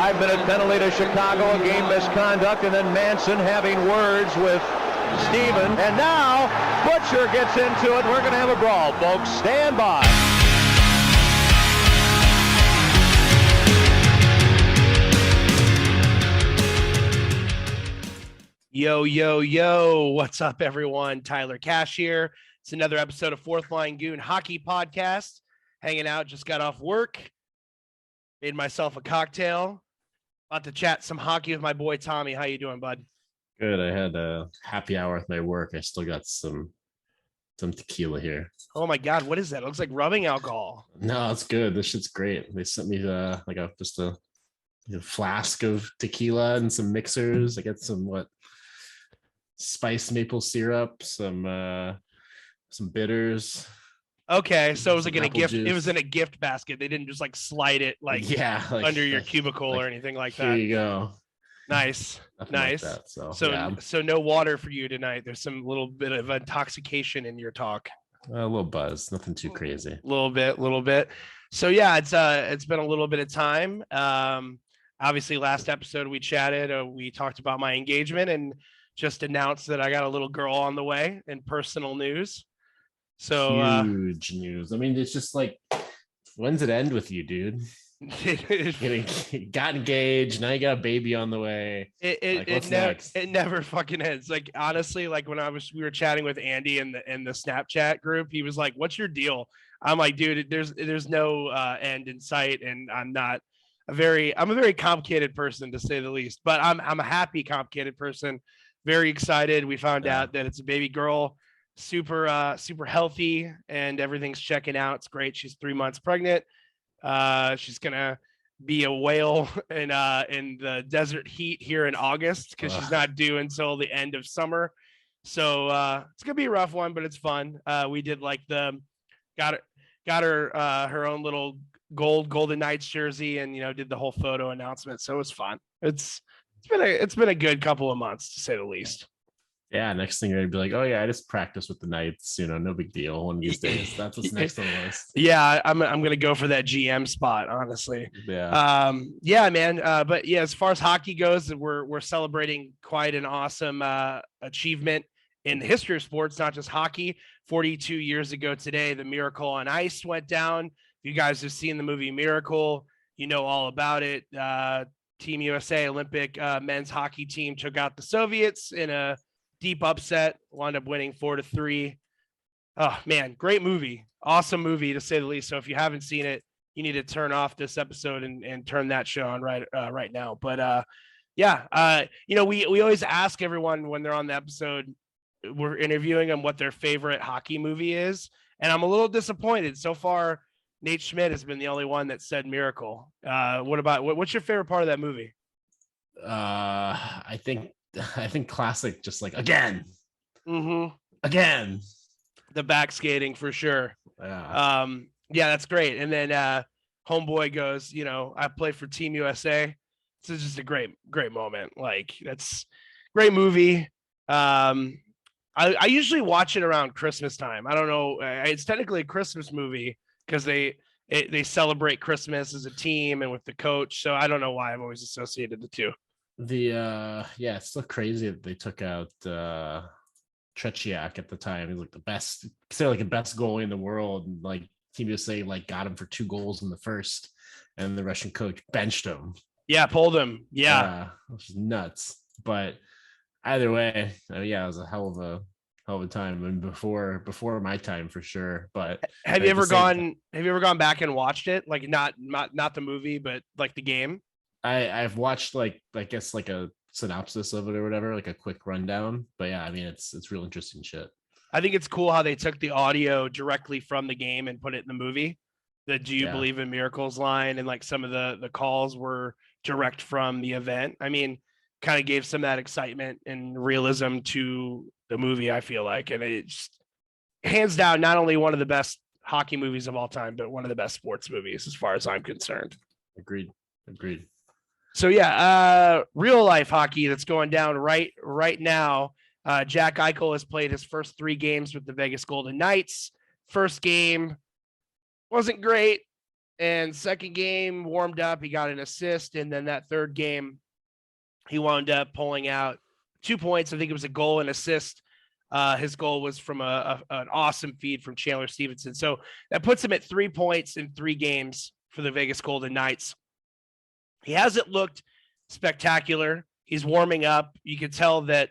5-minute penalty to Chicago, a game misconduct, and then Manson having words with Steven. And now Butcher gets into it. We're going to have a brawl, folks. Stand by. Yo, yo, yo. What's up, everyone? Tyler Cash here. It's another episode of Fourth Line Goon Hockey Podcast. Hanging out, just got off work. Made myself a cocktail. About to chat some hockey with my boy Tommy. How you doing, bud? Good. I had a happy hour with my work. I still got some tequila here. Oh my God, what is that? It looks like rubbing alcohol. No, it's good. This shit's great. They sent me a flask of tequila and some mixers. I got some spiced maple syrup, some bitters. Okay, so it was like in a gift. Juice. It was in a gift basket. They didn't just like slide it under your cubicle or anything like that. Here you go. Nice. Nothing Nice. Like that, So no water for you tonight. There's some little bit of intoxication in your talk. a little buzz. Nothing too crazy. A little bit. So yeah, it's been a little bit of time. Obviously, last episode we chatted. We talked about my engagement and just announced that I got a little girl on the way in personal news. So huge news. I mean, it's just like, when's it end with you, dude? Got engaged. Now you got a baby on the way. It never fucking ends. Like, honestly, like when we were chatting with Andy in the Snapchat group, he was like, "What's your deal?" I'm like, "Dude, there's no end in sight," and I'm a very complicated person, to say the least. But I'm a happy, complicated person. Very excited. We found out that it's a baby girl, super healthy, and everything's checking out. It's great. She's 3 months pregnant. She's gonna be a whale in the desert heat here in August because she's not due until the end of summer. So it's gonna be a rough one, but it's fun. We did like got her her own little Golden Knights jersey, and did the whole photo announcement. So it was fun. It's been a good couple of months, to say the least. Yeah, next thing you're gonna be like, oh yeah, I just practice with the Knights, no big deal. One of these days, that's what's next on the list. Yeah, I'm gonna go for that GM spot, honestly. Yeah. Yeah, man. But yeah, as far as hockey goes, we're celebrating quite an awesome achievement in the history of sports, not just hockey. 42 years ago today, the Miracle on Ice went down. If you guys have seen the movie Miracle, you know all about it. Team USA Olympic men's hockey team took out the Soviets in a deep upset, wound up winning 4-3. Oh man, great movie. Awesome movie, to say the least. So if you haven't seen it, you need to turn off this episode and turn that show on right now. But we always ask everyone when they're on the episode, we're interviewing them, what their favorite hockey movie is. And I'm a little disappointed. So far, Nate Schmidt has been the only one that said Miracle. What's your favorite part of that movie? I think classic, just like again. Again. The back skating for sure. Yeah. Yeah, that's great. And then homeboy goes, I play for Team USA. It's just a great moment. Like, that's great movie. I usually watch it around Christmas time. I don't know. It's technically a Christmas movie because they celebrate Christmas as a team and with the coach. So I don't know why I've always associated the two. It's still crazy that they took out Tretiak at the time. He's like the best goalie in the world, and like Team USA got him for 2 goals in the first, and the Russian coach benched him. Yeah, pulled him. Yeah, which is nuts. But either way, it was a hell of a time. I mean, before my time for sure. But have you ever gone back and watched it? Like not the movie, but like the game? I've watched I guess a synopsis of it or whatever, like a quick rundown. But yeah, I mean it's real interesting shit. I think it's cool how they took the audio directly from the game and put it in the movie. The "Do you believe in miracles" line, and like some of the calls were direct from the event. I mean, kind of gave some of that excitement and realism to the movie, I feel like. And it's hands down not only one of the best hockey movies of all time, but one of the best sports movies as far as I'm concerned. Agreed. So yeah, real life hockey that's going down right now. Jack Eichel has played his first 3 games with the Vegas Golden Knights. First game wasn't great. And second game, warmed up, he got an assist. And then that third game, he wound up pulling out 2 points. I think it was a goal and assist. His goal was from an awesome feed from Chandler Stevenson. So that puts him at 3 points in 3 games for the Vegas Golden Knights. He hasn't looked spectacular. He's warming up. You can tell that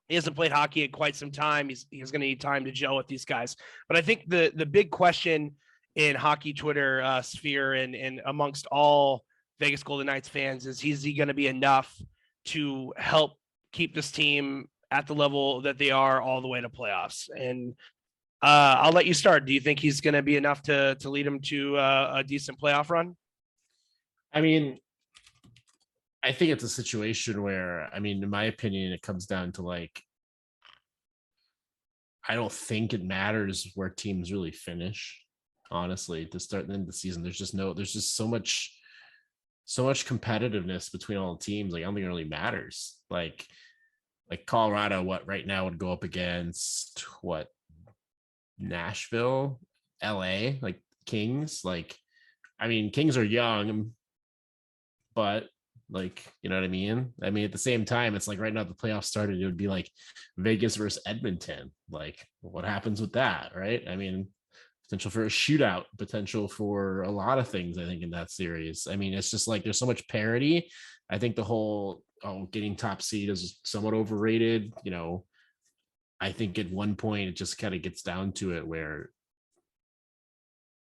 he hasn't played hockey in quite some time. He's going to need time to gel with these guys. But I think the big question in hockey Twitter sphere and amongst all Vegas Golden Knights fans is he going to be enough to help keep this team at the level that they are all the way to playoffs? And I'll let you start. Do you think he's going to be enough to lead him to a decent playoff run? I mean, I think it's a situation where, I mean, in my opinion, it comes down to like, I don't think it matters where teams really finish, honestly, to start the end of the season. There's just so much competitiveness between all the teams. Like, I don't think it really matters. Like Colorado, what right now would go up against what, Nashville, LA, like Kings. Like, I mean, Kings are young, but like, you know what I mean? I mean, at the same time, it's like right now the playoffs started, it would be like Vegas versus Edmonton. Like, what happens with that, right? I mean, potential for a shootout, potential for a lot of things, I think, in that series. I mean, it's just like there's so much parity. I think the whole getting top seed is somewhat overrated. You know, I think at one point it just kind of gets down to it where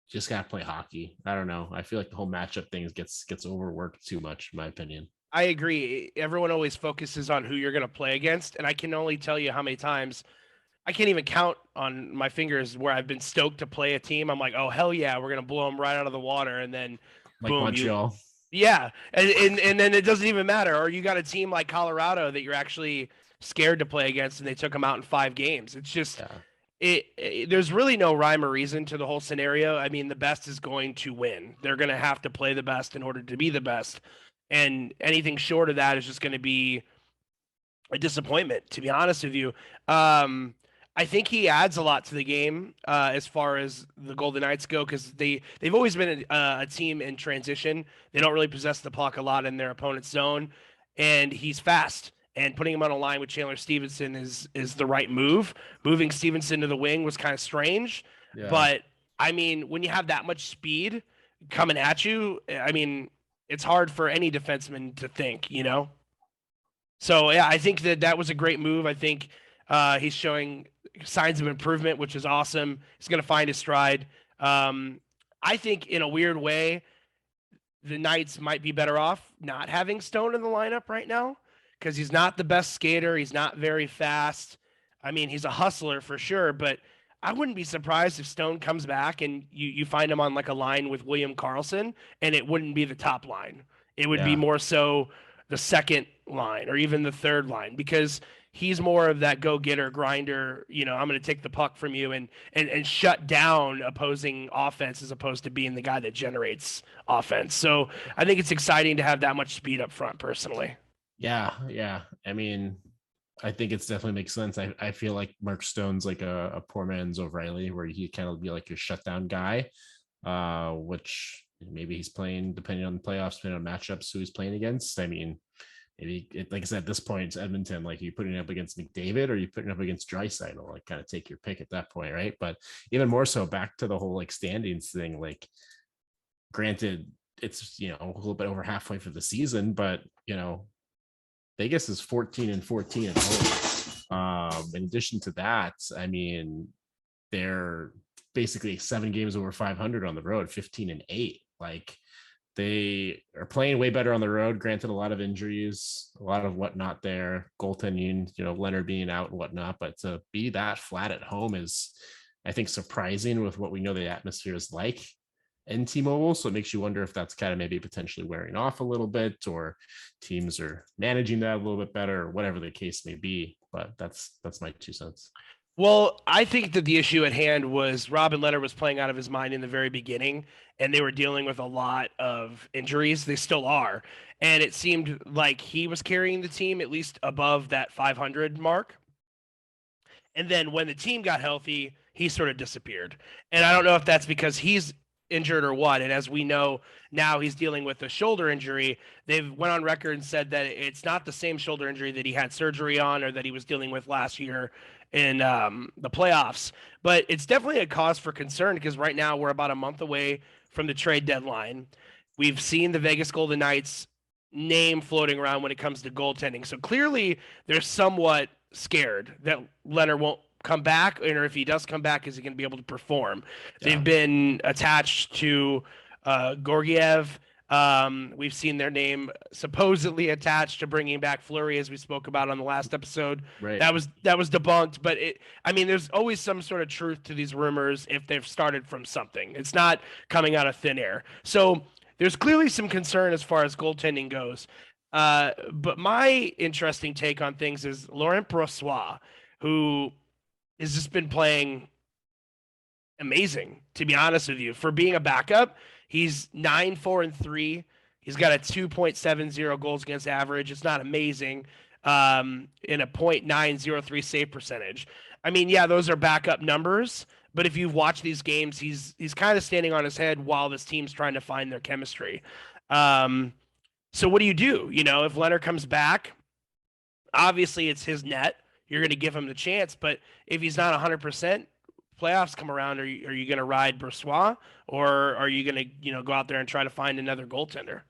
just gotta play hockey. I don't know. I feel like the whole matchup thing gets overworked too much, in my opinion. I agree. Everyone always focuses on who you're going to play against, and I can only tell you how many times I can't even count on my fingers where I've been stoked to play a team. I'm like, oh hell yeah, we're going to blow them right out of the water, and then Like boom, Montreal. yeah, and then it doesn't even matter. Or you got a team like Colorado that you're actually scared to play against, and they took them out in 5 games. It's just. Yeah. There's really no rhyme or reason to the whole scenario. I mean, the best is going to win. They're going to have to play the best in order to be the best. And anything short of that is just going to be a disappointment, to be honest with you. I think he adds a lot to the game as far as the Golden Knights go, because they've always been a team in transition. They don't really possess the puck a lot in their opponent's zone, and he's fast. And putting him on a line with Chandler Stevenson is the right move. Moving Stevenson to the wing was kind of strange, but I mean, when you have that much speed coming at you, I mean, it's hard for any defenseman to think, you know. So yeah, I think that was a great move. I think he's showing signs of improvement, which is awesome. He's going to find his stride. I think in a weird way, the Knights might be better off not having Stone in the lineup right now, because he's not the best skater. He's not very fast. I mean, he's a hustler for sure, but I wouldn't be surprised if Stone comes back and you find him on like a line with William Karlsson, and it wouldn't be the top line. It would be more so the second line or even the third line, because he's more of that go-getter grinder. You know, I'm going to take the puck from you and shut down opposing offense as opposed to being the guy that generates offense. So I think it's exciting to have that much speed up front personally. Yeah. I mean, I think it's definitely makes sense. I feel like Mark Stone's like a poor man's O'Reilly, where he kind of be like your shutdown guy, which maybe he's playing depending on the playoffs, depending on matchups, who he's playing against. I mean, maybe like I said, at this point, it's Edmonton. Like, you putting it up against McDavid or you putting it up against Draisaitl? Like, kind of take your pick at that point, right? But even more so, back to the whole like standings thing. Like, granted, it's, you know, a little bit over halfway for the season, but you know, Vegas is 14-14 at home. In addition to that, I mean, they're basically 7 games over 500 on the road, 15-8. Like, they are playing way better on the road. Granted, a lot of injuries, a lot of whatnot there, goaltending, you know, Leonard being out and whatnot. But to be that flat at home is, I think, surprising with what we know the atmosphere is like in T-Mobile. So it makes you wonder if that's kind of maybe potentially wearing off a little bit, or teams are managing that a little bit better, or whatever the case may be. But that's my 2 cents. Well, I think that the issue at hand was Robin Leonard was playing out of his mind in the very beginning, and they were dealing with a lot of injuries. They still are. And it seemed like he was carrying the team at least above that 500 mark. And then when the team got healthy, he sort of disappeared. And I don't know if that's because he's injured or what. And as we know now, he's dealing with a shoulder injury. They've went on record and said that it's not the same shoulder injury that he had surgery on or that he was dealing with last year in the playoffs. But it's definitely a cause for concern because right now we're about a month away from the trade deadline. We've seen the Vegas Golden Knights name floating around when it comes to goaltending. So clearly they're somewhat scared that Leonard won't come back, or if he does come back, is he going to be able to perform? Yeah. They've been attached to Gorgiev. We've seen their name supposedly attached to bringing back Fleury, as we spoke about on the last episode. Right. That was debunked, but there's always some sort of truth to these rumors if they've started from something. It's not coming out of thin air. So there's clearly some concern as far as goaltending goes. But my interesting take on things is Laurent Brossoit, who has just been playing amazing, to be honest with you. For being a backup, he's 9-4-3. He's got a 2.70 goals against average. It's not amazing. In a .903 save percentage. I mean, yeah, those are backup numbers, but if you've watched these games, he's kind of standing on his head while this team's trying to find their chemistry. So what do? You know, if Leonard comes back, obviously it's his net. You're going to give him the chance, but if he's not 100%, playoffs come around, are you going to ride Brossoit, or are you going to, go out there and try to find another goaltender?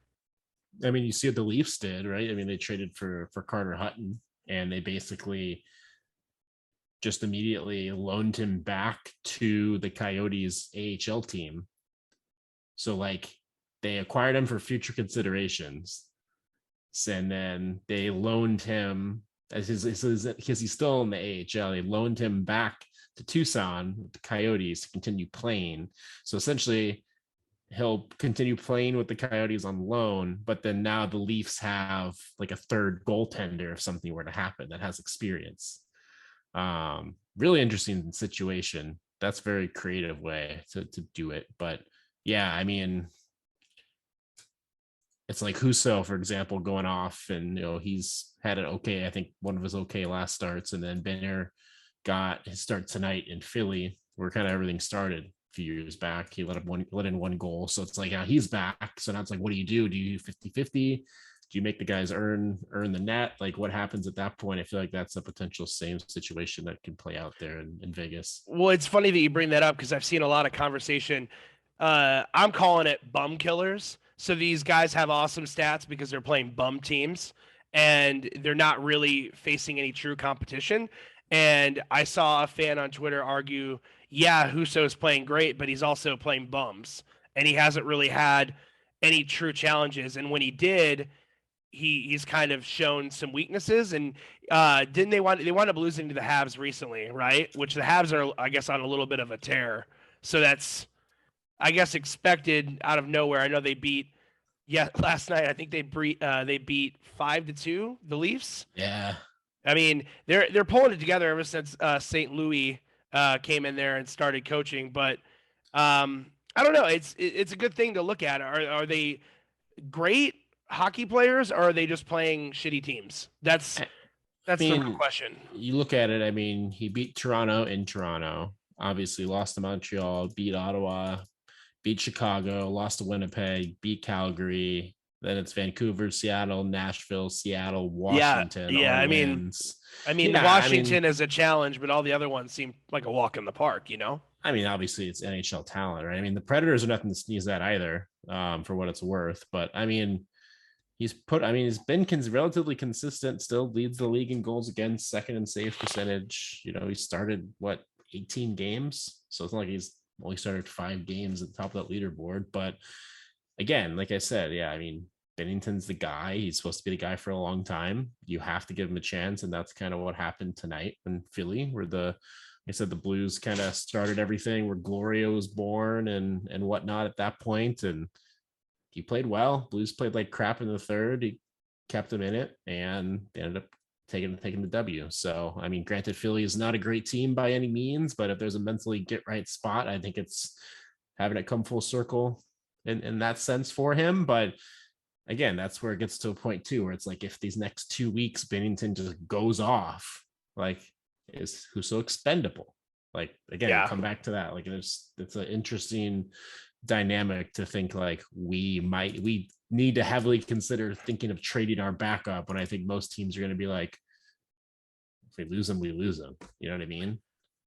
I mean, you see what the Leafs did, right? I mean, they traded for Carter Hutton, and they basically just immediately loaned him back to the Coyotes AHL team. So like they acquired him for future considerations, and then they loaned him because he's still in the AHL. They loaned him back to Tucson with the Coyotes to continue playing. So essentially he'll continue playing with the Coyotes on loan, but then now the Leafs have like a third goaltender if something were to happen that has experience. Really interesting situation. That's a very creative way to do it. But yeah, I mean, it's like Husso, for example, going off, and he's had an okay, I think one of his okay last starts, and then Benner got his start tonight in Philly, where kind of everything started a few years back. He let in one goal, so it's like now he's back. So now it's like, what do you do? Do you 50-50? Do you make the guys earn the net? Like, what happens at that point? I feel like that's a potential same situation that can play out there in Vegas. Well, it's funny that you bring that up because I've seen a lot of conversation. I'm calling it bum killers. So these guys have awesome stats because they're playing bum teams and they're not really facing any true competition. And I saw a fan on Twitter argue, yeah, Husso is playing great, but he's also playing bums. And he hasn't really had any true challenges. And when he did, he's kind of shown some weaknesses. And didn't they wound up losing to the Habs recently, right? Which the Habs are, I guess, on a little bit of a tear. So that's, I guess, expected out of nowhere. I know they beat, last night. I think they beat 5-2 the Leafs. Yeah. I mean, they're pulling it together ever since St. Louis came in there and started coaching. But I don't know. It's a good thing to look at. Are they great hockey players, or are they just playing shitty teams? That's the real question. You look at it. I mean, he beat Toronto in Toronto. Obviously, lost to Montreal, beat Ottawa, beat Chicago, lost to Winnipeg, beat Calgary. Then it's Vancouver, Seattle, Nashville, Seattle, Washington. Yeah. I mean, Washington is a challenge, but all the other ones seem like a walk in the park, I mean, obviously it's NHL talent, right? I mean, the Predators are nothing to sneeze at either, for what it's worth. But I mean, he's been relatively consistent, still leads the league in goals against, second in save percentage. He started 18 games. So it's not like he's only started 5 games at the top of that leaderboard. But again, like I said, yeah, I mean, Bennington's the guy. He's supposed to be the guy for a long time. You have to give him a chance. And that's kind of what happened tonight in Philly, where the Blues kind of started everything, where Gloria was born and whatnot at that point. And he played well. Blues played like crap in the third. He kept him in it, and they ended up taking the W. So, I mean, granted, Philly is not a great team by any means, but if there's a mentally get right spot, I think it's having it come full circle in that sense for him. But again, that's where it gets to a point too, where it's like, if these next 2 weeks Bennington just goes off, like, is Husso expendable? Like, again, come back to that. Like, it's an interesting dynamic to think like we need to heavily consider thinking of trading our backup when I think most teams are going to be like, if we lose them, we lose them. You know what I mean?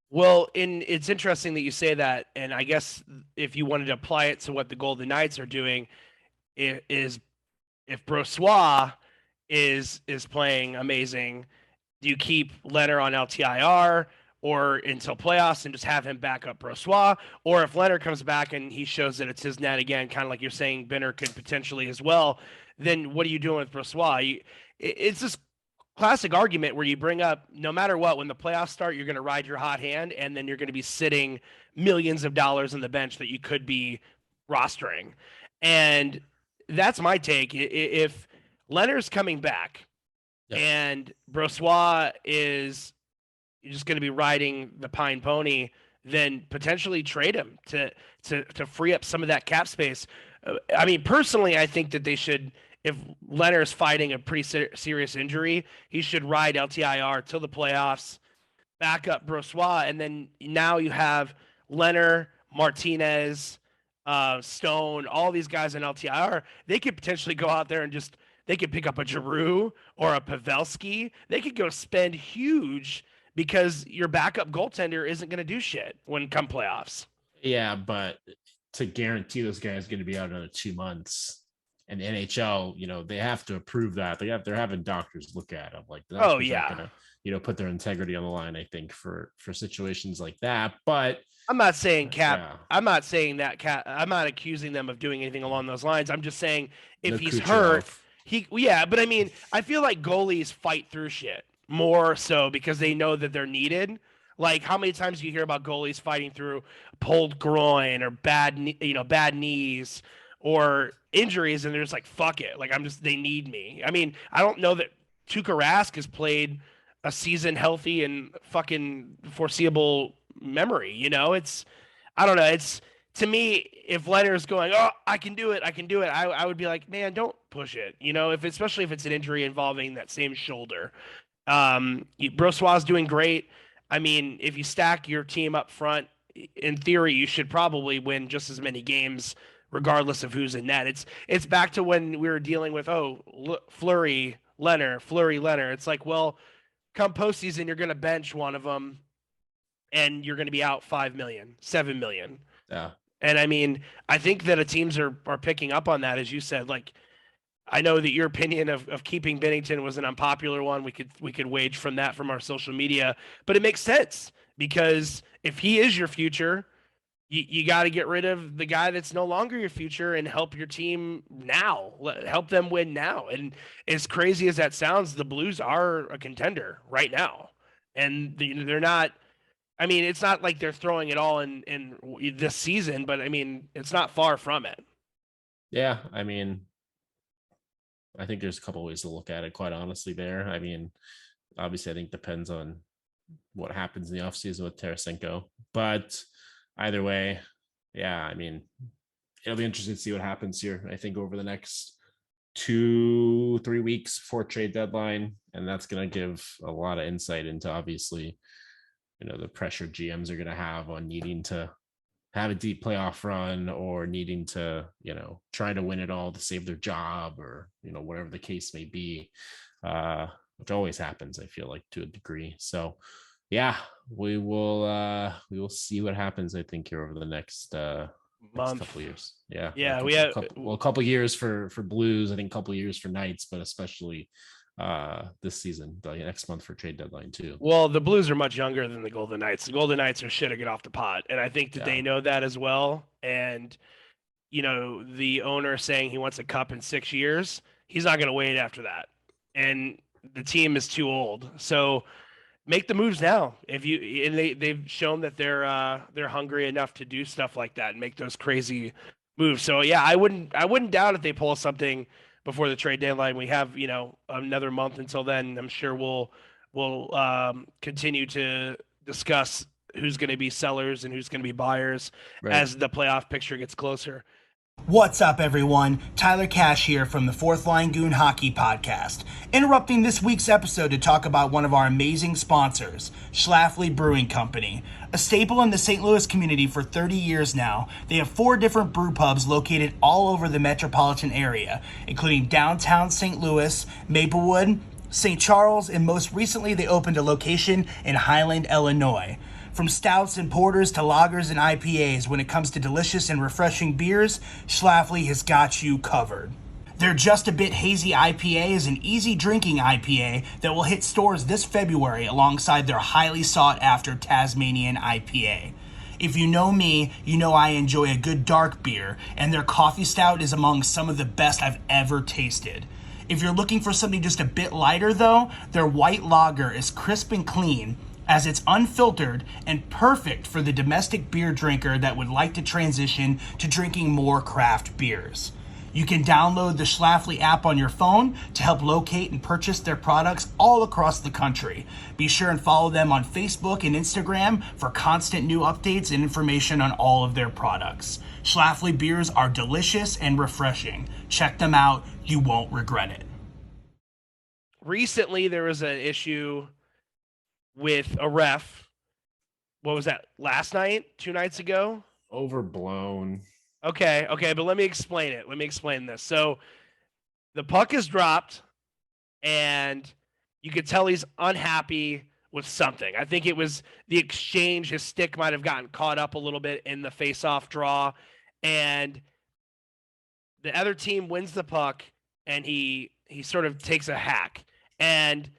Well, it's interesting that you say that, and I guess if you wanted to apply it to what the Golden Knights are doing, is if Brossoit is playing amazing, do you keep Leonard on LTIR or until playoffs and just have him back up Brossoit? Or if Leonard comes back and he shows that it's his net again, kind of like you're saying, Benner could potentially as well, then what are you doing with Brossoit? It's this classic argument where you bring up no matter what, when the playoffs start, you're going to ride your hot hand, and then you're going to be sitting millions of dollars on the bench that you could be rostering. And that's my take. If Leonard's coming back, yep, and Brossoit is just going to be riding the pine pony, then potentially trade him to free up some of that cap space. I mean, personally, I think that they should, if Leonard's fighting a pretty serious injury, he should ride LTIR till the playoffs, back up Brossoit, and then now you have Leonard, Martinez, Stone, all these guys in LTIR. They could potentially go out there and they could pick up a Giroux or a Pavelski. They could go spend huge because your backup goaltender isn't going to do shit when come playoffs. Yeah, but to guarantee those guys going to be out another 2 months, and the NHL, they have to approve that. They're having doctors look at them. Like, oh yeah, gonna, put their integrity on the line. I think for situations like that. But I'm not saying Cap. Yeah. I'm not saying that Cap. I'm not accusing them of doing anything along those lines. I'm just saying if he's hurt, But I mean, I feel like goalies fight through shit more so because they know that they're needed. Like, how many times do you hear about goalies fighting through pulled groin or bad knees or injuries, and they're just like, fuck it. Like, they need me. I mean, I don't know that Tuukka Rask has played a season healthy and fucking foreseeable memory. I don't know. It's, to me, if Leonard's going, oh, I can do it, I would be like, man, don't push it. Especially if it's an injury involving that same shoulder. Brossoit's doing great. I mean, if you stack your team up front, in theory, you should probably win just as many games, regardless of who's in net. It's back to when we were dealing with Fleury Leonard. It's like, well, come postseason, you're going to bench one of them, and you're going to be out $5 million, $7 million. Yeah. And I mean, I think that teams are picking up on that, as you said. Like, I know that your opinion of keeping Binnington was an unpopular one. We could wage from that from our social media, but it makes sense because if he is your future, you got to get rid of the guy that's no longer your future and help your team now. Help them win now. And as crazy as that sounds, the Blues are a contender right now, and they're not. I mean, it's not like they're throwing it all in this season, but I mean, it's not far from it. Yeah, I mean, I think there's a couple ways to look at it, quite honestly, there. I mean, obviously, I think depends on what happens in the offseason with Tarasenko. But either way, yeah, I mean, it'll be interesting to see what happens here, I think, over the next 2-3 weeks before trade deadline. And that's going to give a lot of insight into, obviously, the pressure GMs are going to have on needing to have a deep playoff run or needing to, trying to win it all to save their job or, whatever the case may be, which always happens, I feel like, to a degree. So, yeah, we will see what happens, I think, here over the next couple of years. Yeah. Yeah. A couple of years for Blues, I think a couple of years for Knights, but especially this season, the next month for trade deadline too. Well, the Blues are much younger than the Golden Knights. The Golden Knights are shit to get off the pot, and I think that they know that as well. And the owner saying he wants a cup in 6 years, he's not going to wait after that, and the team is too old. So make the moves now. They've shown that they're hungry enough to do stuff like that and make those crazy moves. So yeah, I wouldn't doubt if they pull something before the trade deadline. We have, another month until then. I'm sure we'll continue to discuss who's going to be sellers and who's going to be buyers as the playoff picture gets closer. What's up, everyone? Tyler Cash here from the Fourth Line Goon Hockey Podcast, interrupting this week's episode to talk about one of our amazing sponsors, Schlafly Brewing Company. A staple in the St. Louis community for 30 years now, they have 4 different brew pubs located all over the metropolitan area, including downtown St. Louis, Maplewood, St. Charles, and most recently they opened a location in Highland, Illinois. From stouts and porters to lagers and IPAs, when it comes to delicious and refreshing beers, Schlafly has got you covered. Their Just a Bit Hazy IPA is an easy drinking IPA that will hit stores this February alongside their highly sought after Tasmanian IPA. If you know me, you know I enjoy a good dark beer, and their coffee stout is among some of the best I've ever tasted. If you're looking for something just a bit lighter though, their white lager is crisp and clean, as it's unfiltered and perfect for the domestic beer drinker that would like to transition to drinking more craft beers. You can download the Schlafly app on your phone to help locate and purchase their products all across the country. Be sure and follow them on Facebook and Instagram for constant new updates and information on all of their products. Schlafly beers are delicious and refreshing. Check them out, you won't regret it. Recently, there was an issue with a ref. What was that? Last night? 2 nights ago? Overblown. Okay, but let me explain it. Let me explain this. So the puck is dropped, and you could tell he's unhappy with something. I think it was the exchange. His stick might have gotten caught up a little bit in the face-off draw, and the other team wins the puck, and he sort of takes a hack. And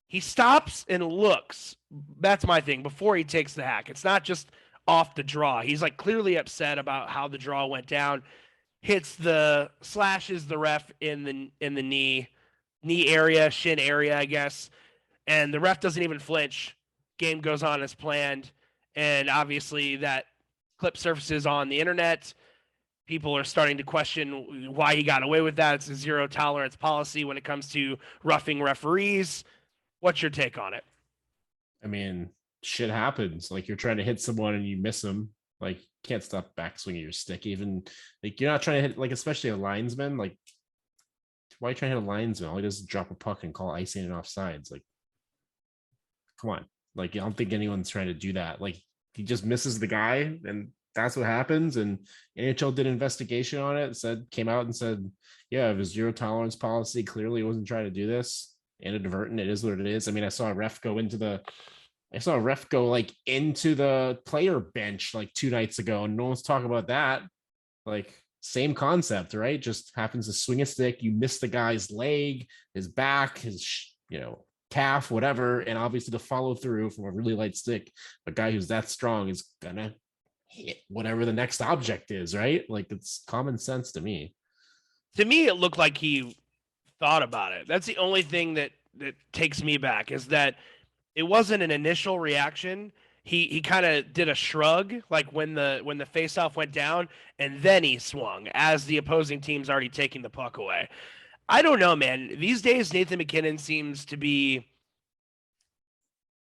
he stops and looks. That's my thing. Before he takes the hack, it's not just off the draw. He's like clearly upset about how the draw went down. Slashes the ref in the knee area, shin area, I guess. And the ref doesn't even flinch. Game goes on as planned. And obviously that clip surfaces on the internet. People are starting to question why he got away with that. It's a zero tolerance policy when it comes to roughing referees. What's your take on it? I mean, shit happens. Like, you're trying to hit someone and you miss them. Like, you can't stop backswinging your stick. Even like, you're not trying to hit, like, especially a linesman. Like, why are you trying to hit a linesman? All he does is drop a puck and call icing and offsides. Like, come on. Like, I don't think anyone's trying to do that. Like, he just misses the guy, and that's what happens. And NHL did an investigation on it. Came out and said, yeah, it was zero tolerance policy. Clearly, it wasn't trying to do this. Inadvertent. It is what it is. I mean, I saw a ref go into the player bench like 2 nights ago, and no one's talking about that. Like, same concept, right? Just happens to swing a stick, you miss the guy's leg, his back, his calf, whatever, and obviously the follow through from a really light stick, a guy who's that strong is gonna hit whatever the next object is, right? Like, it's common sense to me. To me, it looked like he thought about it. That's the only thing that takes me back, is that it wasn't an initial reaction. He kind of did a shrug, like when the faceoff went down, and then he swung as the opposing team's already taking the puck away. I don't know, man. These days, Nathan MacKinnon seems to be,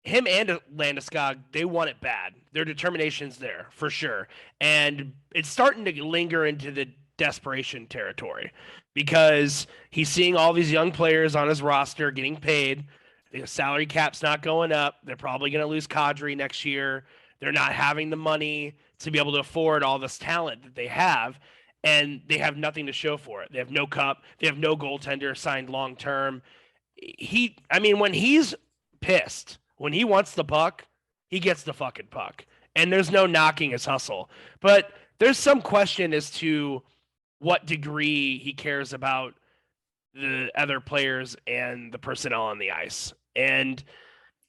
him and Landeskog, they want it bad. Their determination's there for sure, and it's starting to linger into the desperation territory, because he's seeing all these young players on his roster getting paid. The salary cap's not going up. They're probably going to lose Kadri next year. They're not having the money to be able to afford all this talent that they have, and they have nothing to show for it. They have no cup. They have no goaltender signed long term. When he's pissed, when he wants the puck, he gets the fucking puck, and there's no knocking his hustle. But there's some question as to what degree he cares about the other players and the personnel on the ice. And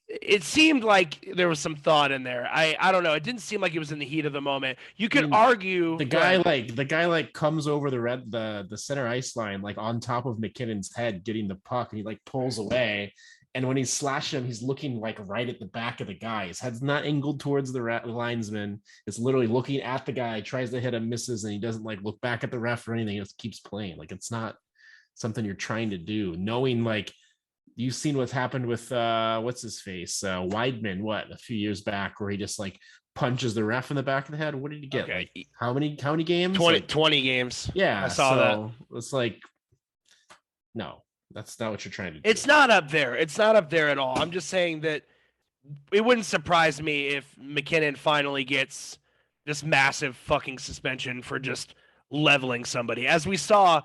it seemed like there was some thought in there. I don't know. It didn't seem like it was in the heat of the moment. You could argue the guy comes over the center ice line, like on top of McKinnon's head, getting the puck, and he like pulls away. And when he's slashing him, he's looking like right at the back of the guy. His head's not angled towards the linesman. It's literally looking at the guy, tries to hit him, misses, and he doesn't like look back at the ref or anything. He just keeps playing. Like, it's not something you're trying to do, knowing like you've seen what's happened with what's his face, Weidman, a few years back, where he just like punches the ref in the back of the head. What did he get? Okay. Like how many games? 20 games. Yeah, I saw that. It's like, no, that's not what you're trying to do. It's not up there. It's not up there at all. I'm just saying that it wouldn't surprise me if McKinnon finally gets this massive fucking suspension for just leveling somebody, as we saw.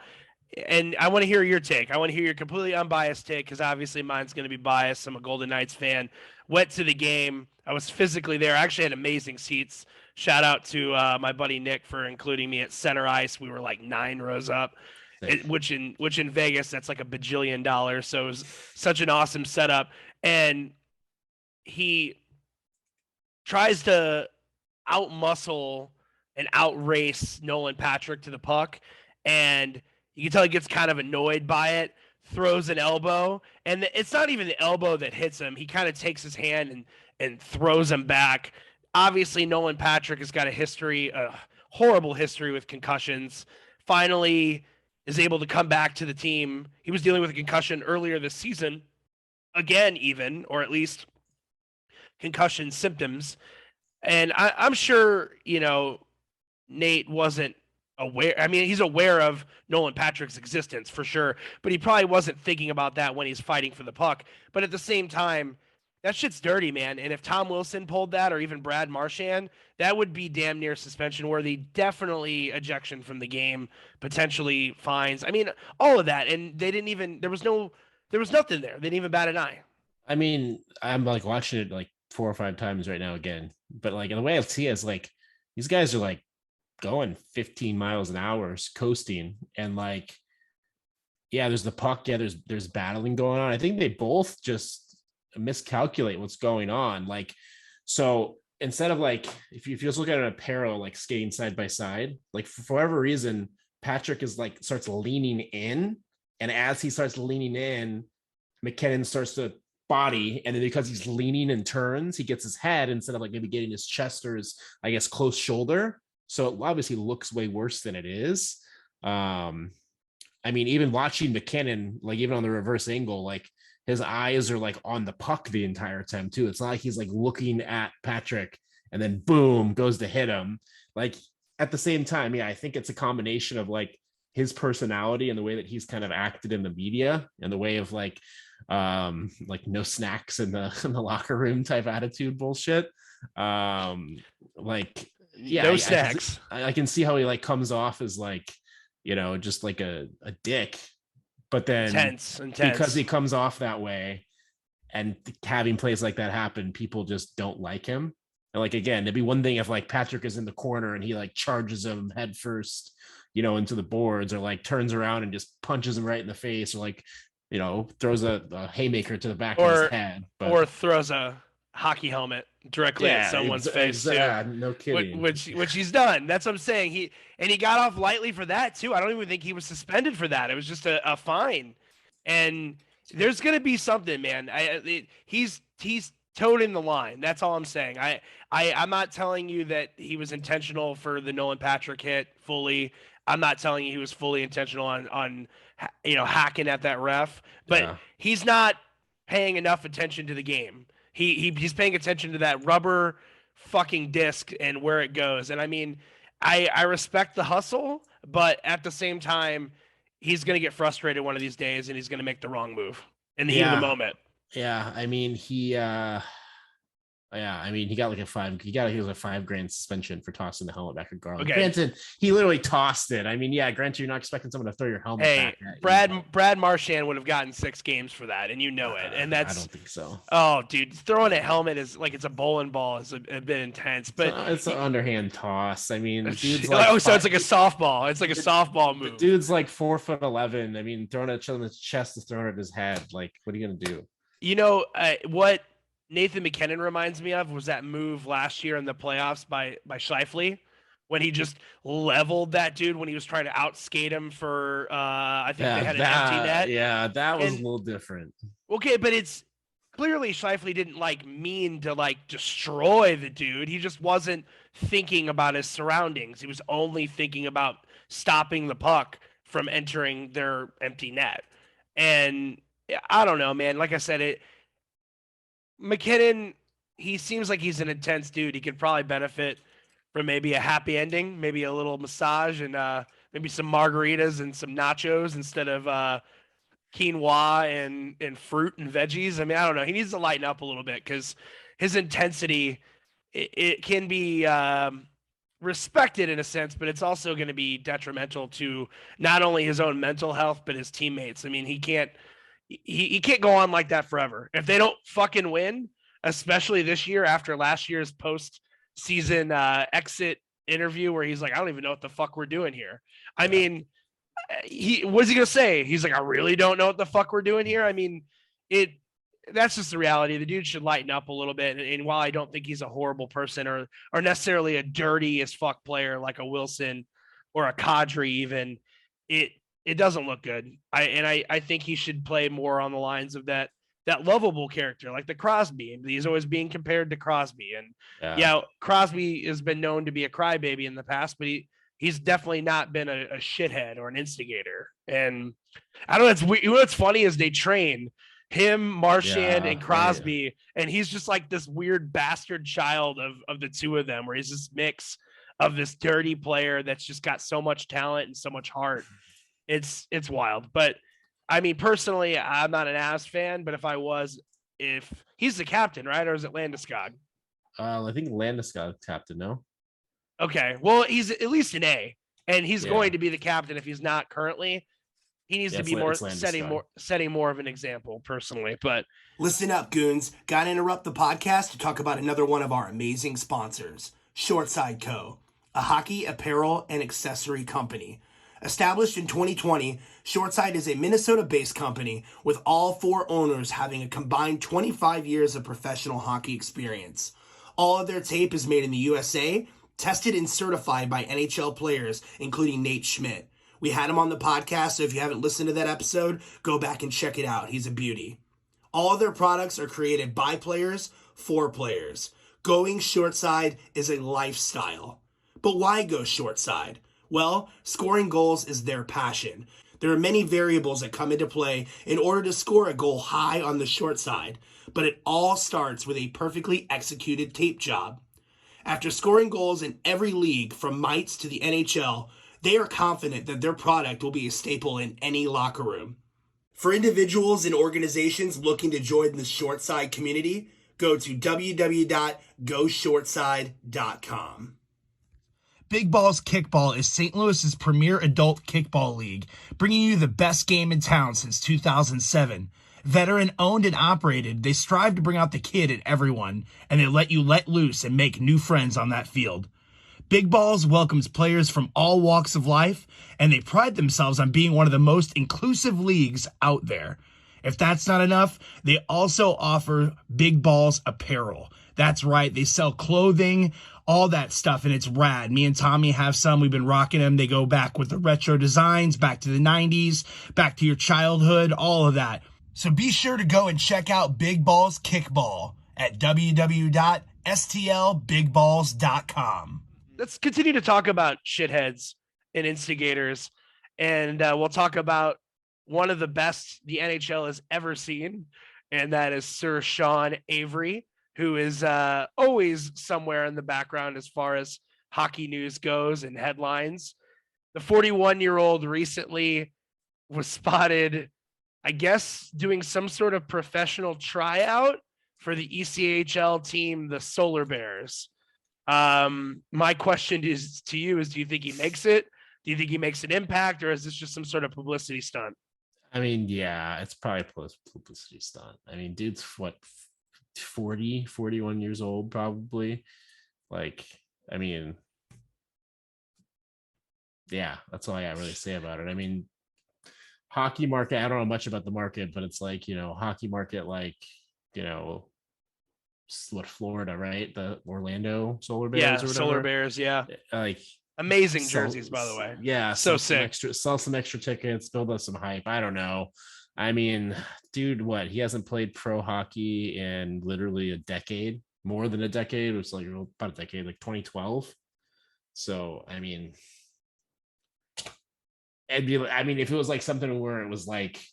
And I want to hear your take. I want to hear your completely unbiased take, because obviously mine's going to be biased. I'm a Golden Knights fan. Went to the game. I was physically there. I actually had amazing seats. Shout out to my buddy Nick for including me at center ice. We were like 9 rows up, which in Vegas, that's like $1 bajillion. So it was such an awesome setup. And he tries to outmuscle and outrace Nolan Patrick to the puck, and you can tell he gets kind of annoyed by it, throws an elbow, and it's not even the elbow that hits him. He kind of takes his hand and throws him back. Obviously, Nolan Patrick has got a horrible history with concussions. Finally is able to come back to the team. He was dealing with a concussion earlier this season, again even, or at least concussion symptoms. And I'm sure, Nate wasn't aware. I mean, he's aware of Nolan Patrick's existence for sure, but he probably wasn't thinking about that when he's fighting for the puck. But at the same time, that shit's dirty, man. And if Tom Wilson pulled that, or even Brad Marchand, that would be damn near suspension worthy. Definitely ejection from the game, potentially fines. I mean, all of that. And they didn't even, there was nothing there. They didn't even bat an eye. I mean, I'm like watching it like 4 or 5 times right now again, but like the way I see it is like, these guys are like going 15 miles an hour, coasting, and like, yeah, there's the puck. Yeah, there's battling going on. I think they both just miscalculate what's going on. Like, so instead of like, if you just look at an apparel, like skating side by side, like for whatever reason, Patrick is like starts leaning in, and as he starts leaning in, McKinnon starts to body, and then because he's leaning and turns, he gets his head instead of like maybe getting his chest or his, I guess, close shoulder. So it obviously looks way worse than it is. I mean, even watching McKinnon, like even on the reverse angle, like his eyes are like on the puck the entire time too. It's not like he's like looking at Patrick and then boom, goes to hit him. Like at the same time, yeah, I think it's a combination of like his personality and the way that he's kind of acted in the media and the way of like no snacks in the locker room type attitude bullshit. Like, yeah, no snacks. I can see how he like comes off as like, just like a dick, but then intense because he comes off that way and having plays like that happen, people just don't like him. And like, again, it'd be one thing if like Patrick is in the corner and he like charges him head first, into the boards, or like turns around and just punches him right in the face, or like, throws a haymaker to the back of his head, or throws a hockey helmet directly at someone's face. No kidding. Which he's done. That's what I'm saying. He got off lightly for that too. I don't even think he was suspended for that. It was just a fine. And there's gonna be something, man. He's toting the line. That's all I'm saying. I'm not telling you that he was intentional for the Nolan Patrick hit fully. I'm not telling you he was fully intentional on hacking at that ref, but he's not paying enough attention to the game. He's paying attention to that rubber fucking disc and where it goes. And I mean, I respect the hustle, but at the same time, he's going to get frustrated one of these days and he's going to make the wrong move in the heat of the moment. Yeah. I mean, he got like he was a $5,000 suspension for tossing the helmet back at Garland. Okay. Granted, he literally tossed it. I mean, yeah, granted, you're not expecting someone to throw your helmet back at you. Brad Marchand would have gotten 6 games for that, and it. And that's, I don't think so. Oh, dude, throwing a helmet is like it's a bowling ball is a bit intense, but it's an underhand toss. I mean, dude's like, so it's like a softball. It's like a softball move. The dude's like 4'11". I mean, throwing it on his chest is throwing it at his head. Like, what are you gonna do? What Nathan McKinnon reminds me of was that move last year in the playoffs by Scheifele, when he just leveled that dude when he was trying to outskate him for I think they had an empty net. Yeah, that was a little different. Okay, but it's clearly Scheifele didn't mean to destroy the dude. He just wasn't thinking about his surroundings. He was only thinking about stopping the puck from entering their empty net. And I don't know, man. Like I said, McKinnon, he seems like he's an intense dude. He could probably benefit from maybe a happy ending, maybe a little massage and maybe some margaritas and some nachos instead of quinoa and fruit and veggies. I mean, I don't know. He needs to lighten up a little bit because his intensity it can be respected in a sense, but it's also going to be detrimental to not only his own mental health but his teammates. I mean, he can't go on like that forever. If they don't fucking win, especially this year after last year's post season exit interview where he's like, I don't even know what the fuck we're doing here. I mean, what's he gonna say? He's like, I really don't know what the fuck we're doing here. I mean, that's just the reality. The dude should lighten up a little bit. And while I don't think he's a horrible person or necessarily a dirty as fuck player like a Wilson or a Kadri, even it doesn't look good. I think he should play more on the lines of that lovable character, like the Crosby. He's always being compared to Crosby, and Crosby has been known to be a crybaby in the past, but he's definitely not been a shithead or an instigator. And I don't know. It's weird. What's funny is they train him, Marchand, and Crosby, and he's just like this weird bastard child of the two of them, where he's this mix of this dirty player that's just got so much talent and so much heart. It's wild. But I mean, personally, I'm not an Avs fan, but if he's the captain, right? Or is it Landeskog? I think Landeskog captain, no? Okay. Well, he's at least an A, and he's going to be the captain if he's not currently. He needs to be setting more of an example, personally. But listen up, goons. Gotta interrupt the podcast to talk about another one of our amazing sponsors, Shortside Co., a hockey apparel and accessory company. Established in 2020, Shortside is a Minnesota-based company with all 4 owners having a combined 25 years of professional hockey experience. All of their tape is made in the USA, tested and certified by NHL players, including Nate Schmidt. We had him on the podcast, so if you haven't listened to that episode, go back and check it out. He's a beauty. All of their products are created by players, for players. Going shortside is a lifestyle. But why go shortside? Well, scoring goals is their passion. There are many variables that come into play in order to score a goal high on the short side, but it all starts with a perfectly executed tape job. After scoring goals in every league from mites to the NHL, they are confident that their product will be a staple in any locker room. For individuals and organizations looking to join the Shortside community, go to www.goshortside.com. Big Balls Kickball is St. Louis's premier adult kickball league, bringing you the best game in town since 2007. Veteran owned and operated, they strive to bring out the kid in everyone, and they let you let loose and make new friends on that field. Big Balls welcomes players from all walks of life, and they pride themselves on being one of the most inclusive leagues out there. If that's not enough, they also offer Big Balls apparel. That's right, they sell clothing, all that stuff, and it's rad. Me and Tommy have some. We've been rocking them. They go back with the retro designs, back to the 90s, back to your childhood, all of that. So be sure to go and check out Big Balls Kickball at www.stlbigballs.com. Let's continue to talk about shitheads and instigators, and we'll talk about one of the best the NHL has ever seen, and that is Sir Sean Avery, who is always somewhere in the background as far as hockey news goes and headlines. The 41-year-old recently was spotted, I guess, doing some sort of professional tryout for the ECHL team, the Solar Bears. My question is to you is, do you think he makes it? Do you think he makes an impact, or is this just some sort of publicity stunt? I mean, yeah, it's probably a publicity stunt. I mean, dude's what, 41 years old, probably. Like, I mean, yeah, that's all I got really to say about it. I mean, hockey market, I don't know much about the market, but it's like, hockey market, like, what, Florida, right? The Orlando Solar Bears, yeah, or whatever. Solar Bears, yeah. Like, amazing jerseys, by the way. Yeah, so sick. Sell some extra tickets, build up some hype. I don't know. I mean, dude, what? He hasn't played pro hockey in literally a decade, more than a decade. It was like about a decade, like 2012. So, I mean, if it was like something where it was like,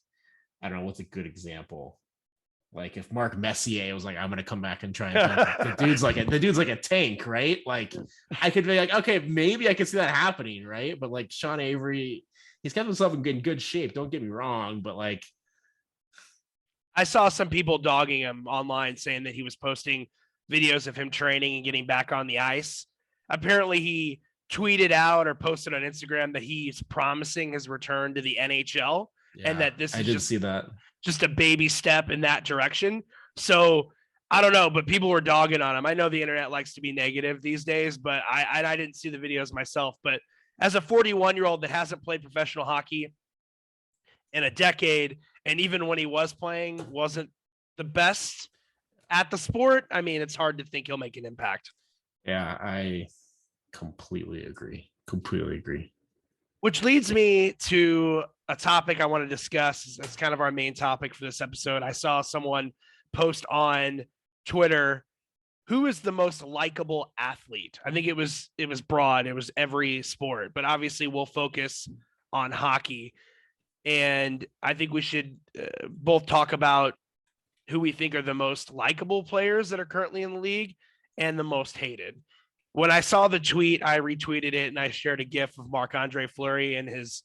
I don't know what's a good example. Like if Mark Messier was like, I'm gonna come back and try and the dude's like a tank, right? Like I could be like, okay, maybe I could see that happening, right? But like Sean Avery, he's kept himself in good shape. Don't get me wrong, but like I saw some people dogging him online saying that he was posting videos of him training and getting back on the ice. Apparently he tweeted out or posted on Instagram that he's promising his return to the NHL and that this is see that. Just a baby step in that direction. So I don't know, but people were dogging on him. I know the internet likes to be negative these days, but I didn't see the videos myself. But as a 41-year-old that hasn't played professional hockey in a decade, and even when he was playing, wasn't the best at the sport, I mean, it's hard to think he'll make an impact. Yeah, I completely agree. Which leads me to a topic I want to discuss. It's kind of our main topic for this episode. I saw someone post on Twitter, who is the most likable athlete? I think it was broad. It was every sport, but obviously we'll focus on hockey. And I think we should both talk about who we think are the most likable players that are currently in the league and the most hated. When I saw the tweet, I retweeted it and I shared a GIF of Marc-Andre Fleury in his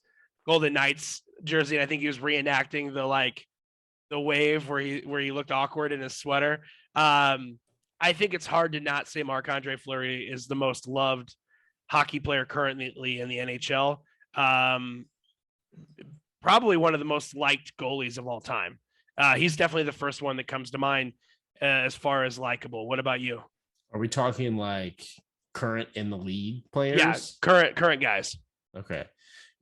Golden Knights jersey. And I think he was reenacting the wave where he looked awkward in his sweater. I think it's hard to not say Marc-Andre Fleury is the most loved hockey player currently in the NHL. Probably one of the most liked goalies of all time. He's definitely the first one that comes to mind as far as likable. What about you? Are we talking like current in the league players? Yeah, current guys. Okay.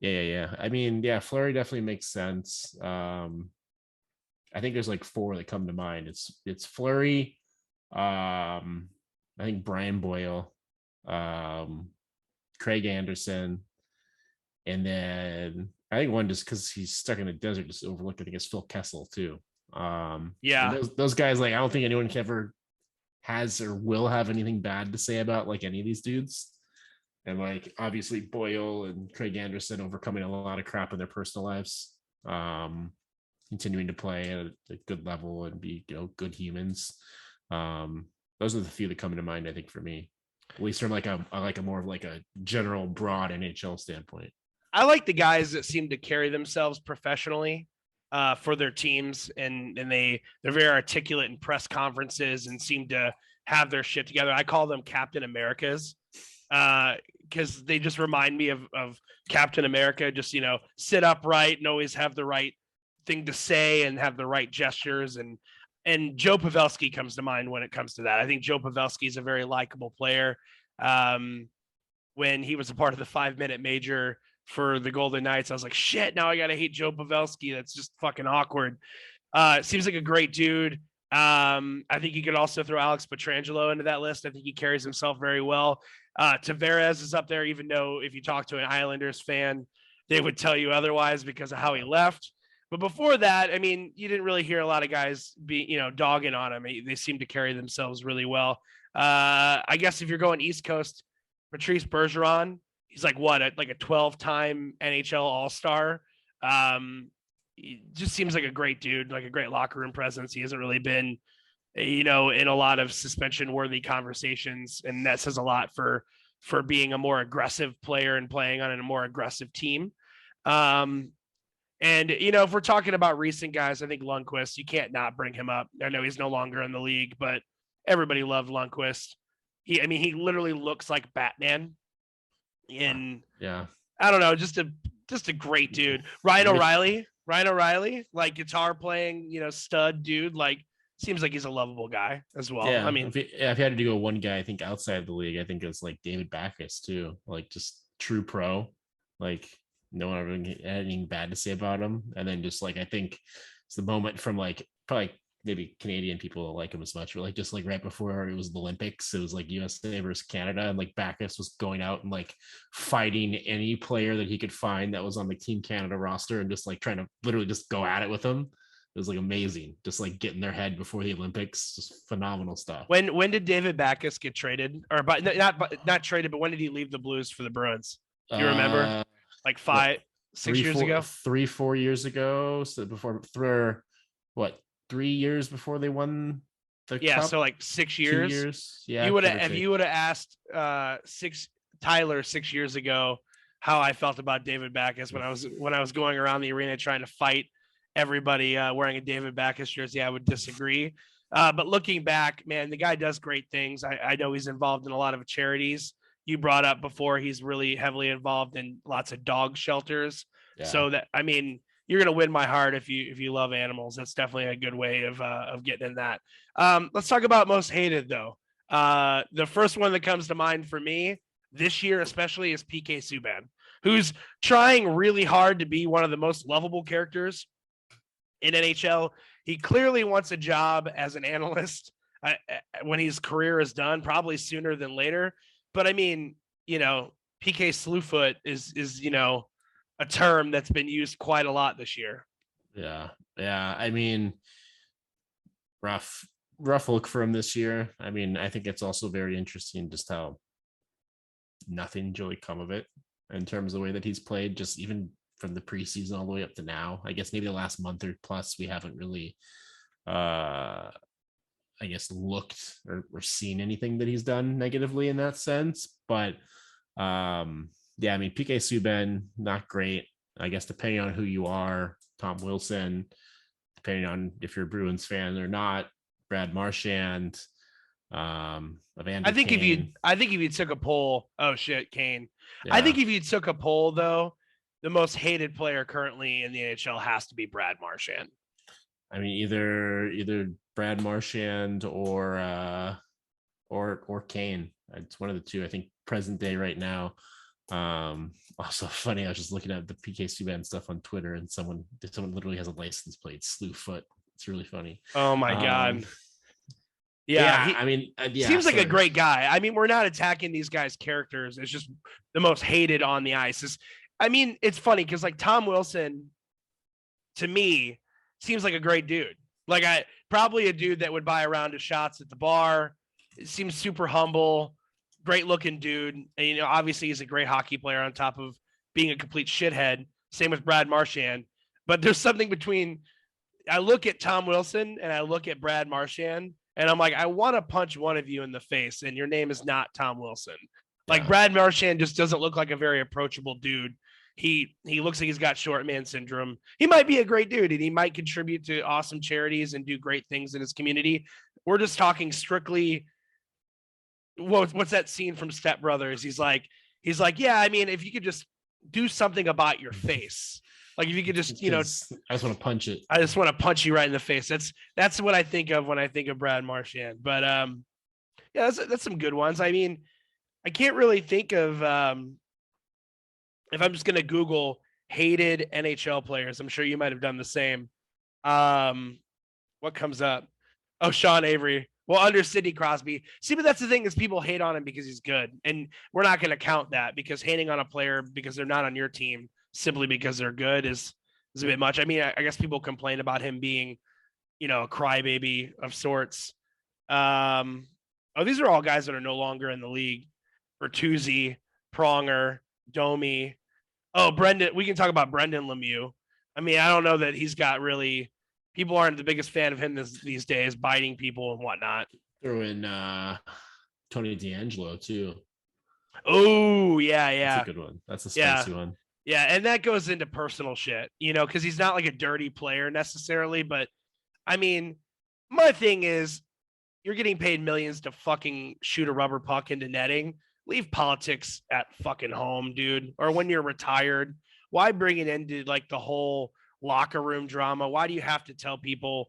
Yeah. I mean, yeah, Fleury definitely makes sense. I think there's like 4 that come to mind. It's Fleury, I think Brian Boyle, Craig Anderson, and then I think one just because he's stuck in the desert, just overlooked. I think it's Phil Kessel too. Yeah, those guys, like I don't think anyone has or will have anything bad to say about like any of these dudes. And like obviously Boyle and Craig Anderson overcoming a lot of crap in their personal lives, continuing to play at a good level and be good humans. Those are the few that come to mind, I think, for me, at least from like a more of like a general broad NHL standpoint. I like the guys that seem to carry themselves professionally for their teams, and they're very articulate in press conferences and seem to have their shit together. I call them Captain Americas because they just remind me of Captain America. Just sit upright and always have the right thing to say and have the right gestures. And Joe Pavelski comes to mind when it comes to that. I think Joe Pavelski is a very likable player. When he was a part of the 5-minute major for the Golden Knights, I was like, shit, now I got to hate Joe Pavelski. That's just fucking awkward. Seems like a great dude. I think you could also throw Alex Pietrangelo into that list. I think he carries himself very well. Tavares is up there, even though if you talk to an Islanders fan, they would tell you otherwise because of how he left. But before that, I mean, you didn't really hear a lot of guys be, dogging on him. They seem to carry themselves really well. I guess if you're going East Coast, Patrice Bergeron, he's like like a 12-time NHL All-Star. He just seems like a great dude, like a great locker room presence. He hasn't really been, in a lot of suspension-worthy conversations, and that says a lot for being a more aggressive player and playing on a more aggressive team. And, if we're talking about recent guys, I think Lundqvist, you can't not bring him up. I know he's no longer in the league, but everybody loved Lundqvist. He literally looks like Batman. Yeah. I don't know, just a great dude. Ryan O'Reilly, like guitar playing, stud dude, like seems like he's a lovable guy as well. Yeah. I mean, if you had to go one guy, I think outside of the league, I think it's like David Backes too, like just true pro, like no one ever had anything bad to say about him. And then just like, I think it's the moment from like probably maybe Canadian people don't like him as much, but like just like right before it was the Olympics, it was like USA versus Canada, and like Backes was going out and like fighting any player that he could find that was on the Team Canada roster and just like trying to literally just go at it with them. It was like amazing, just like getting their head before the Olympics. Just phenomenal stuff. When did David Backes get traded, or not traded, but when did he leave the Blues for the Bruins? Do you remember? Like 5 years ago. 4 years ago. So before what? 3 years before they won the cup? So like 6 years. 2 years. Yeah. If you would have asked Tyler 6 years ago how I felt about David Backes when I was going around the arena trying to fight everybody wearing a David Backes jersey, I would disagree. But looking back, man, the guy does great things. I know he's involved in a lot of charities. You brought up before, he's really heavily involved in lots of dog shelters. Yeah. So that, I mean, you're going to win my heart if you love animals. That's definitely a good way of getting in that. Let's talk about most hated though. The first one that comes to mind for me this year, especially, is PK Subban, who's trying really hard to be one of the most lovable characters in NHL. He clearly wants a job as an analyst when his career is done, probably sooner than later. But I mean, PK Slewfoot is a term that's been used quite a lot this year. Yeah. I mean, rough look for him this year. I mean, I think it's also very interesting just how nothing really come of it in terms of the way that he's played, just even from the preseason all the way up to now. I guess maybe the last month or plus we haven't really looked or seen anything that he's done negatively in that sense. But I mean, PK Subban, not great. I guess depending on who you are, Tom Wilson, depending on if you're a Bruins fan or not, Brad Marchand, Evander Kane. I think if you took a poll, Kane. Yeah. I think if you took a poll though, the most hated player currently in the NHL has to be Brad Marchand. I mean, either Brad Marchand or Kane. It's one of the two. I think present day right now. Also funny, I was just looking at the PK Subban stuff on Twitter, and someone literally has a license plate, Slewfoot. It's really funny. Oh my god. Seems like a great guy. I mean, we're not attacking these guys' characters. It's just the most hated on the ice. It's funny because like Tom Wilson, to me, seems like a great dude. Like probably a dude that would buy a round of shots at the bar. It seems super humble, great looking dude. And, obviously he's a great hockey player on top of being a complete shithead. Same with Brad Marchand. But there's something between, I look at Tom Wilson and I look at Brad Marchand and I'm like, I want to punch one of you in the face, and your name is not Tom Wilson. Like Brad Marchand just doesn't look like a very approachable dude. He looks like he's got short man syndrome. He might be a great dude and he might contribute to awesome charities and do great things in his community. We're just talking strictly. What's that scene from Step Brothers? He's like, yeah, I mean, if you could just do something about your face, like if you could just, I just want to punch it. I just want to punch you right in the face. That's what I think of when I think of Brad Marchand. But that's some good ones. I mean, I can't really think of if I'm just going to Google hated NHL players. I'm sure you might have done the same. What comes up? Oh, Sean Avery. Well, under Sidney Crosby. See, but that's the thing, is people hate on him because he's good. And we're not going to count that, because hating on a player because they're not on your team simply because they're good is a bit much. I mean, I guess people complain about him being, a crybaby of sorts. These are all guys that are no longer in the league. Bertuzzi, Pronger, Domi. Oh, Brendan. We can talk about Brendan Lemieux. I mean, I don't know that he's got really. People aren't the biggest fan of him these days, biting people and whatnot. Throw in Tony DeAngelo too. Oh, yeah. That's a good one. That's a spicy one. Yeah, and that goes into personal shit, because he's not like a dirty player necessarily. But, I mean, my thing is, you're getting paid millions to fucking shoot a rubber puck into netting. Leave politics at fucking home, dude. Or when you're retired. Why bring it into, like, the whole locker room drama? Why do you have to tell people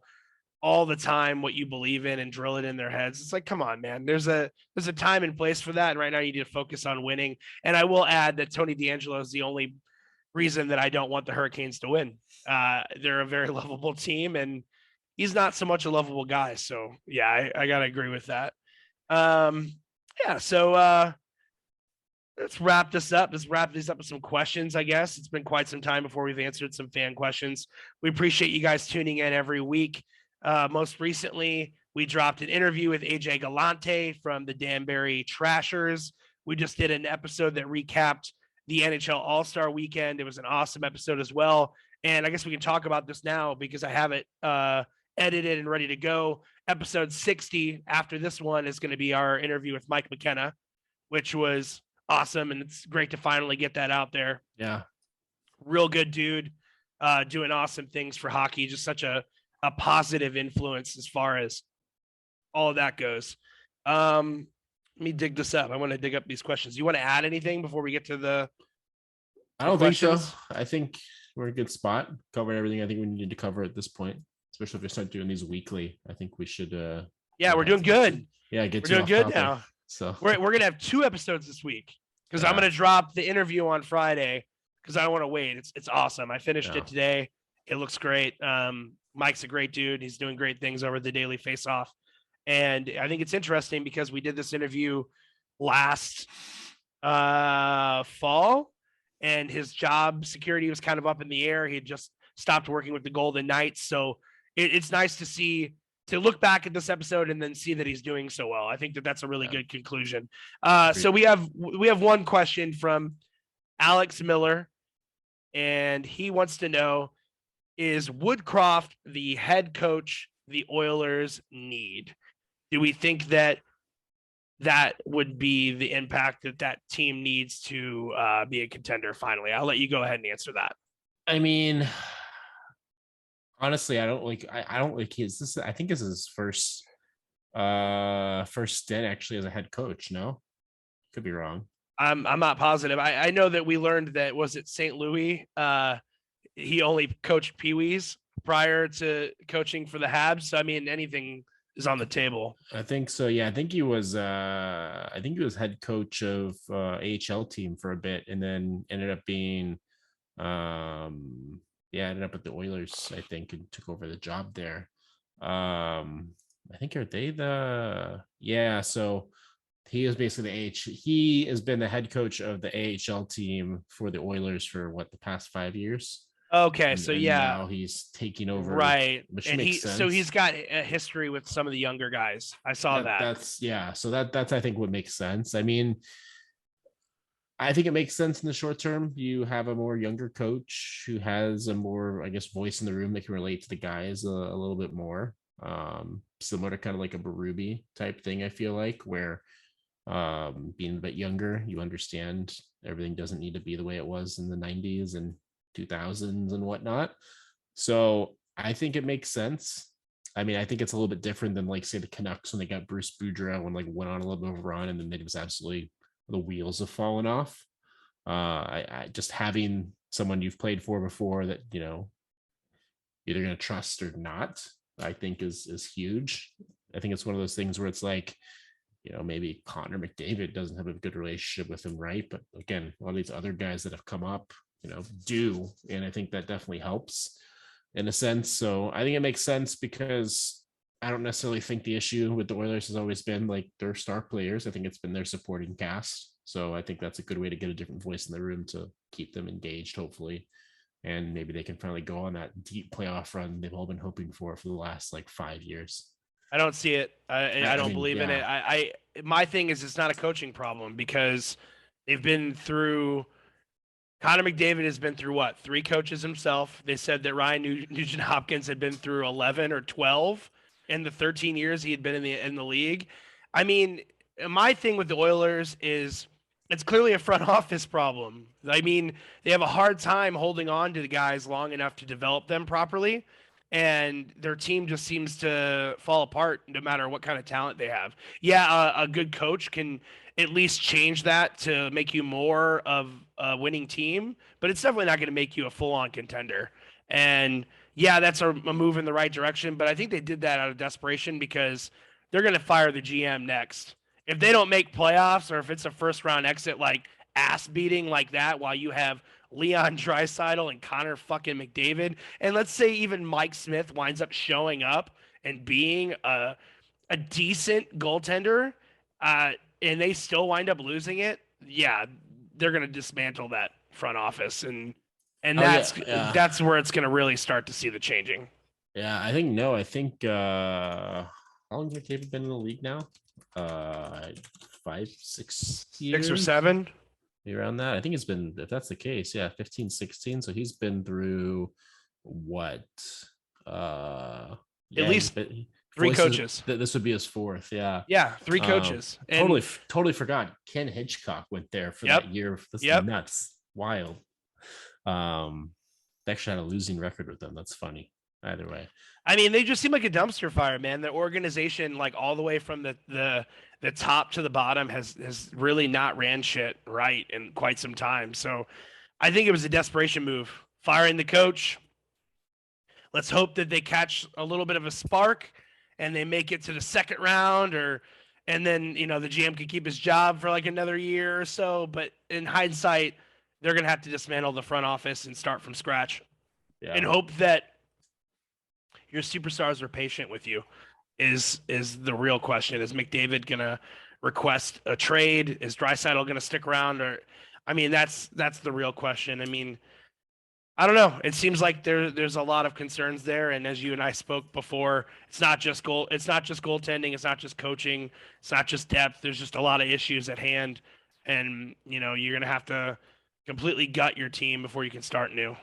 all the time what you believe in and drill it in their heads? It's like, come on, man. There's a time and place for that, and right now you need to focus on winning. And I will add that Tony DeAngelo is the only reason that I don't want the Hurricanes to win. They're a very lovable team, and he's not so much a lovable guy. So yeah, I gotta agree with that. So let's wrap this up. Let's wrap these up with some questions, I guess. It's been quite some time before we've answered some fan questions. We appreciate you guys tuning in every week. Most recently, we dropped an interview with AJ Galante from the Danbury Trashers. We just did an episode that recapped the NHL All-Star Weekend. It was an awesome episode as well. And I guess we can talk about this now because I have it edited and ready to go. Episode 60 after this one is going to be our interview with Mike McKenna, which was awesome. And it's great to finally get that out there. Yeah. Real good dude, doing awesome things for hockey. Just such a positive influence as far as all of that goes. Let me dig this up. I want to dig up these questions. You want to add anything before we get to the I don't think so. I think we're in a good spot. Covered everything I think we need to cover at this point, especially if we start doing these weekly. I think we should we're doing good. Yeah, we're doing good now. So we're gonna have 2 episodes this week because I'm gonna drop the interview on Friday because I don't want to wait. It's awesome. I finished it today. It looks great. Mike's a great dude. He's doing great things over the Daily Face-Off. And I think it's interesting because we did this interview last fall, and his job security was kind of up in the air. He had just stopped working with the Golden Knights. So it's nice to look back at this episode and then see that he's doing so well. I think that's a really good conclusion. So we have one question from Alex Miller, and he wants to know, is Woodcroft the head coach the Oilers need? Do we think that would be the impact that team needs to be a contender finally? I'll let you go ahead and answer that. I mean, honestly, I don't like his. I think this is his first stint actually as a head coach. No, could be wrong. I'm not positive. I know that we learned that was it St. Louis. He only coached Pee-wees prior to coaching for the Habs. So I mean, anything is on the table. I think so. Yeah, I think he was head coach of AHL team for a bit, and then ended up being ended up at the Oilers, I think, and took over the job there. I think so he is basically he has been the head coach of the AHL team for the Oilers for the past 5 years. Okay, and now he's taking over, right? Which and makes sense. So he's got a history with some of the younger guys. I saw that. So that's I think what makes sense. I mean, I think it makes sense in the short term. You have a more younger coach who has a more, I guess, voice in the room that can relate to the guys a little bit more. Similar to kind of like a Berube type thing. I feel like where being a bit younger, you understand everything doesn't need to be the way it was in the 90s and 2000s and whatnot. So I think it makes sense. I mean, I think it's a little bit different than like say the Canucks when they got Bruce Boudreau and like went on a little bit of a run and then it was absolutely the wheels have fallen off. I just having someone you've played for before that, you know, either going to trust or not, I think is huge. I think it's one of those things where it's like, you know, maybe Connor McDavid doesn't have a good relationship with him, right? But again, a lot of these other guys that have come up, you know, do, and I think that definitely helps in a sense. So I think it makes sense because I don't necessarily think the issue with the Oilers has always been like their star players. I think it's been their supporting cast. So I think that's a good way to get a different voice in the room to keep them engaged, hopefully. And maybe they can finally go on that deep playoff run they've all been hoping for the last like 5 years. I don't see it. I don't believe in it. My thing is it's not a coaching problem because they've been through. Connor McDavid has been through 3 coaches himself. They said that Ryan Nugent-Hopkins had been through 11 or 12 in the 13 years he had been in the league. I mean, my thing with the Oilers is it's clearly a front office problem. I mean, they have a hard time holding on to the guys long enough to develop them properly. And their team just seems to fall apart no matter what kind of talent they have. Yeah, a good coach can at least change that to make you more of a winning team, but it's definitely not going to make you a full-on contender. And yeah, that's a move in the right direction, but I think they did that out of desperation because they're going to fire the GM next. If they don't make playoffs or if it's a first-round exit like ass beating like that while you have Leon Draisaitl and Connor fucking McDavid, and let's say even Mike Smith winds up showing up and being a decent goaltender, and they still wind up losing it, yeah, they're going to dismantle that front office, and that's where it's going to really start to see the changing. Yeah, I think how long has McDavid been in the league now? 5, 6 years? 6 or 7. Maybe around that. I think it's been, if that's the case, 15, 16. So he's been through what? At least three voices, coaches. This would be his fourth. Yeah. Yeah, three coaches. Totally forgot. Ken Hitchcock went there for that year. That's nuts. Wild. They actually had a losing record with them. That's funny. Either way. I mean, they just seem like a dumpster fire, man. The organization, like all the way from the top to the bottom, has really not ran shit right in quite some time. So I think it was a desperation move. Firing the coach. Let's hope that they catch a little bit of a spark and they make it to the second round, and then the GM could keep his job for like another year or so. But in hindsight, they're gonna have to dismantle the front office and start from scratch, and hope that your superstars are patient with you. Is the real question. Is McDavid gonna request a trade? Is Draisaitl gonna stick around? Or, I mean, that's the real question. I mean, I don't know. It seems like there's a lot of concerns there, and as you and I spoke before, it's not just goaltending, it's not just coaching, it's not just depth. There's just a lot of issues at hand, and you're gonna have to completely gut your team before you can start new.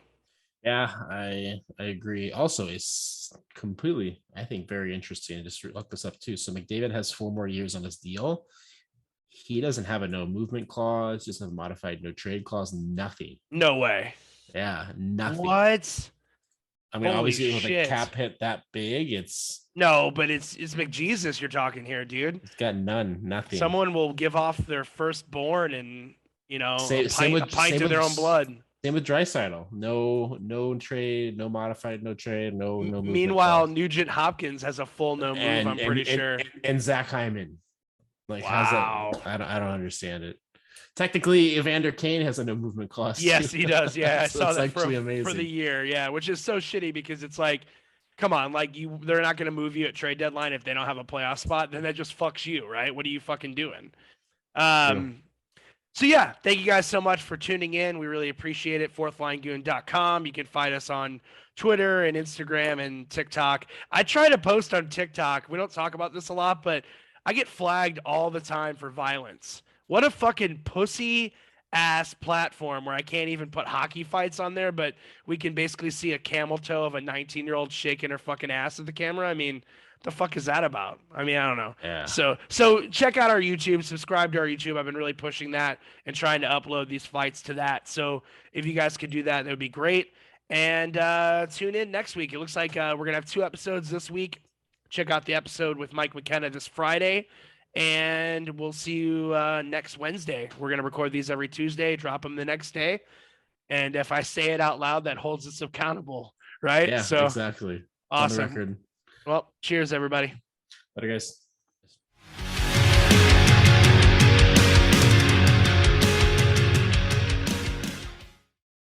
Yeah, I agree. Also, it's completely, I think, very interesting. I just looked this up too. So McDavid has 4 more years on his deal. He doesn't have a no movement clause, just a modified no trade clause, nothing. No way. Yeah, nothing. What? I mean, obviously with a cap hit that big, it's but it's McJesus you're talking here, dude. It's got nothing. Someone will give off their firstborn and a pint of their own blood. Same with Draisaitl. No trade, no modified, no trade, no. Meanwhile, Nugent Hopkins has a full no move. I'm pretty sure. And Zach Hyman, like, wow. How's that? I don't understand it. Technically, Evander Kane has a no movement clause. Yes, he does. Yeah, I saw that for the year. Yeah, which is so shitty because it's like, come on, like they're not going to move you at trade deadline if they don't have a playoff spot. Then that just fucks you, right? What are you fucking doing? So yeah, thank you guys so much for tuning in. We really appreciate it. fourthlinegoon.com. You can find us on Twitter and Instagram and TikTok. I try to post on TikTok. We don't talk about this a lot, but I get flagged all the time for violence. What a fucking pussy ass platform where I can't even put hockey fights on there, but we can basically see a camel toe of a 19-year-old shaking her fucking ass at the camera. I mean, the fuck is that about? I mean, I don't know. Yeah. So check out our YouTube, subscribe to our YouTube. I've been really pushing that and trying to upload these fights to that. So if you guys could do that, that would be great. And tune in next week. It looks like we're going to have 2 episodes this week. Check out the episode with Mike McKenna this Friday. And we'll see you next Wednesday. We're going to record these every Tuesday, drop them the next day. And if I say it out loud, that holds us accountable, right? Yeah, so exactly. Awesome. On the record. Well, cheers, everybody. Later, guys.